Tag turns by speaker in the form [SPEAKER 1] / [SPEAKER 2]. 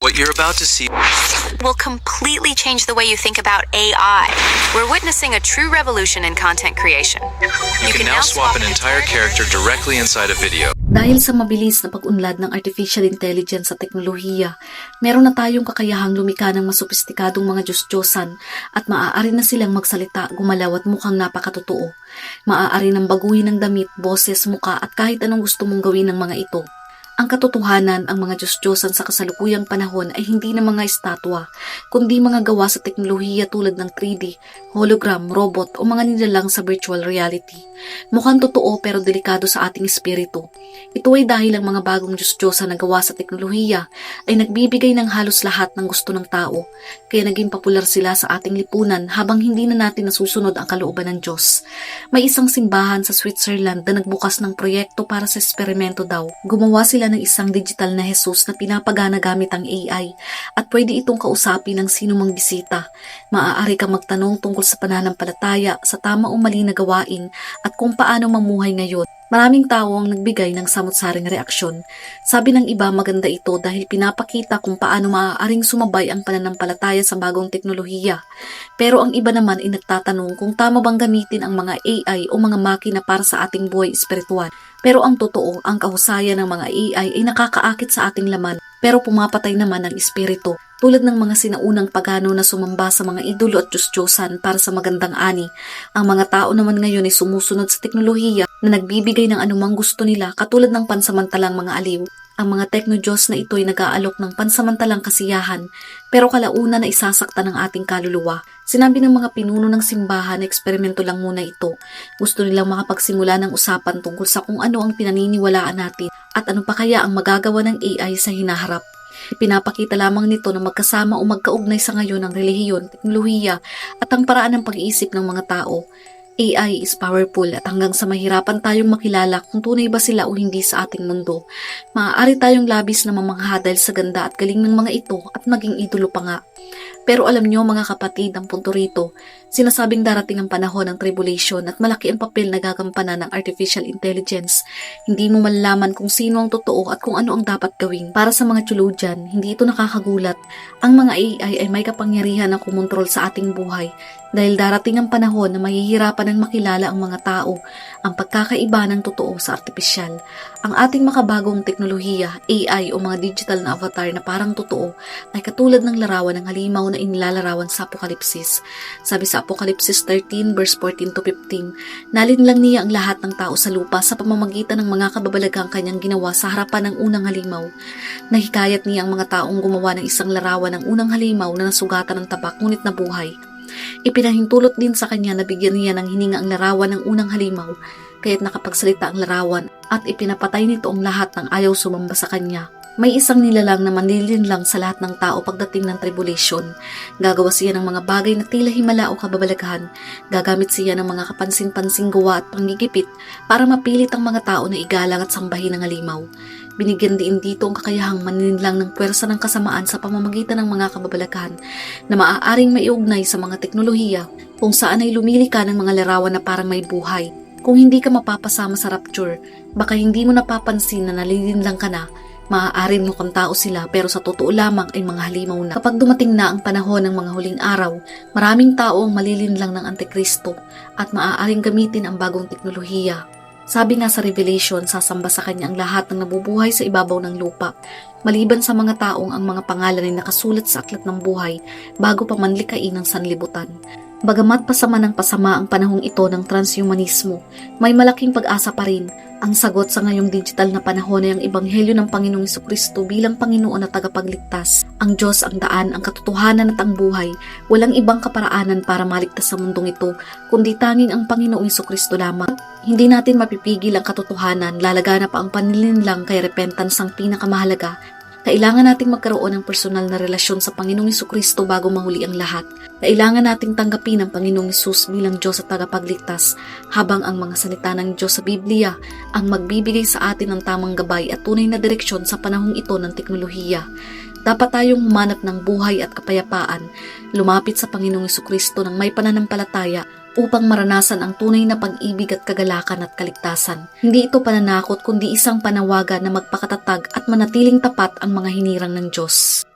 [SPEAKER 1] What you're about to see
[SPEAKER 2] will completely change the way you think about AI. We're witnessing a true revolution in content creation.
[SPEAKER 1] You can now swap an entire character directly inside a video.
[SPEAKER 3] Dahil sa mabilis na pag-unlad ng artificial intelligence sa teknolohiya, meron na tayong kakayahang lumika ng mas sopistikadong mga Diyos-Diyosan at maaari na silang magsalita, gumalaw at mukhang napakatotoo. Maaari nang baguhin ng damit, boses, muka at kahit anong gusto mong gawin ng mga ito. Ang katotohanan, ang mga Diyos-Diyosan sa kasalukuyang panahon ay hindi na mga estatwa, kundi mga gawa sa teknolohiya tulad ng 3D, hologram, robot o mga nilalang sa virtual reality. Mukhang totoo pero delikado sa ating espiritu. Ito ay dahil ang mga bagong Diyos-Diyosan na gawa sa teknolohiya ay nagbibigay ng halos lahat ng gusto ng tao, kaya naging popular sila sa ating lipunan habang hindi na natin nasusunod ang kalooban ng Diyos. May isang simbahan sa Switzerland na nagbukas ng proyekto para sa eksperimento daw. Gumawa sila ng isang digital na Jesus na pinapagana gamit ang AI at pwede itong kausapin ng sino mang bisita. Maaari kang magtanong tungkol sa pananampalataya, sa tama o mali na gawain at kung paano mamuhay ngayon. Maraming tao ang nagbigay ng samot-saring reaksyon. Sabi ng iba maganda ito dahil pinapakita kung paano maaaring sumabay ang pananampalataya sa bagong teknolohiya. Pero ang iba naman ay nagtatanong kung tama bang gamitin ang mga AI o mga makina para sa ating buhay espiritual. Pero ang totoo, ang kahusayan ng mga AI ay nakakaakit sa ating laman pero pumapatay naman ang espiritu. Tulad ng mga sinaunang pagano na sumamba sa mga idolo at Diyos-Diyosan para sa magandang ani, ang mga tao naman ngayon ay sumusunod sa teknolohiya na nagbibigay ng anumang gusto nila katulad ng pansamantalang mga aliw. Ang mga tekno-Diyos na ito ay nag-aalok ng pansamantalang kasiyahan pero kalaunan na isasaktan ng ating kaluluwa. Sinabi ng mga pinuno ng simbahan na eksperimento lang muna ito. Gusto nilang makapagsimula ng usapan tungkol sa kung ano ang pinaniniwalaan natin at ano pa kaya ang magagawa ng AI sa hinaharap. Ipinapakita lamang nito na magkasama o magkaugnay sa ngayon ang relihiyon, teknolohiya at ang paraan ng pag-iisip ng mga tao. AI is powerful at hanggang sa mahirapan tayong makilala kung tunay ba sila o hindi sa ating mundo. Maaari tayong labis na mamangha dahil sa ganda at galing ng mga ito at maging idolo pa nga. Pero alam nyo mga kapatid, ang punto rito, sinasabing darating ang panahon ng tribulation at malaki ang papel na gagampanan ng artificial intelligence. Hindi mo malalaman kung sino ang totoo at kung ano ang dapat gawin. Para sa mga tiyulujan, hindi ito nakakagulat. Ang mga AI ay may kapangyarihan na kumontrol sa ating buhay dahil darating ang panahon na mahihirapan ng makilala ang mga tao, ang pagkakaiba ng totoo sa artificial. Ang ating makabagong teknolohiya, AI o mga digital na avatar na parang totoo ay katulad ng larawan ng halimaw na inilalarawan sa Apokalipsis. Sabi sa Apokalipsis 13 verse 14 to 15, nalinlang niya ang lahat ng tao sa lupa sa pamamagitan ng mga kababalaghang kanyang ginawa sa harapan ng unang halimaw. Nahikayat niya ang mga taong gumawa ng isang larawan ng unang halimaw na nasugatan ng tabak ngunit nabuhay. Ipinahintulot din sa kanya na bigyan niya ng hininga ang larawan ng unang halimaw, kaya't nakapagsalita ang larawan at ipinapatay nito ang lahat ng ayaw sumamba sa kanya. May isang nilalang na manlilinlang sa lahat ng tao pagdating ng tribulation. Gagawa siya ng mga bagay na tila himala o kababalaghan. Gagamit siya ng mga kapansin-pansing gawa at panggigipit para mapilit ang mga tao na igalang at sambahin ng halimaw. Binigyan din dito ang kakayahang maninlang ng puwersa ng kasamaan sa pamamagitan ng mga kababalaghan na maaaring maiugnay sa mga teknolohiya kung saan ay lumili ka ng mga larawan na parang may buhay. Kung hindi ka mapapasama sa rapture, baka hindi mo napapansin na nalilinlang ka na. Maaaring mukhang tao sila pero sa totoo lamang ay mga halimaw na. Kapag dumating na ang panahon ng mga huling araw, maraming tao ang malilinlang ng Antikristo at maaaring gamitin ang bagong teknolohiya. Sabi nga sa Revelation, sasamba sa kanya ang lahat ng nabubuhay sa ibabaw ng lupa, maliban sa mga taong ang mga pangalan ay nakasulat sa aklat ng buhay bago pa manlikain ng sanlibutan. Bagamat pasama ng pasama ang panahong ito ng transhumanismo, may malaking pag-asa pa rin. Ang sagot sa ngayong digital na panahon ay ang ebanghelyo ng Panginoong Jesucristo bilang Panginoon at tagapagligtas. Ang Diyos ang daan, ang katotohanan at ang buhay. Walang ibang kaparaanan para maligtas sa mundong ito, kundi tanging ang Panginoong Jesucristo lamang. Hindi natin mapipigil ang katotohanan, lalagana pa ang panlilinlang kay repentance ang pinakamahalaga. Kailangan nating magkaroon ng personal na relasyon sa Panginoong Jesucristo bago mahuli ang lahat. Kailangan nating tanggapin ang Panginoong Hesus bilang Diyos at tagapagligtas, habang ang mga salita ng Diyos sa Biblia ang magbibigay sa atin ng tamang gabay at tunay na direksyon sa panahong ito ng teknolohiya. Dapat tayong humanap ng buhay at kapayapaan, lumapit sa Panginoong Jesucristo ng may pananampalataya upang maranasan ang tunay na pag-ibig at kagalakan at kaligtasan. Hindi ito pananakot kundi isang panawagan na magpakatatag at manatiling tapat ang mga hinirang ng Diyos.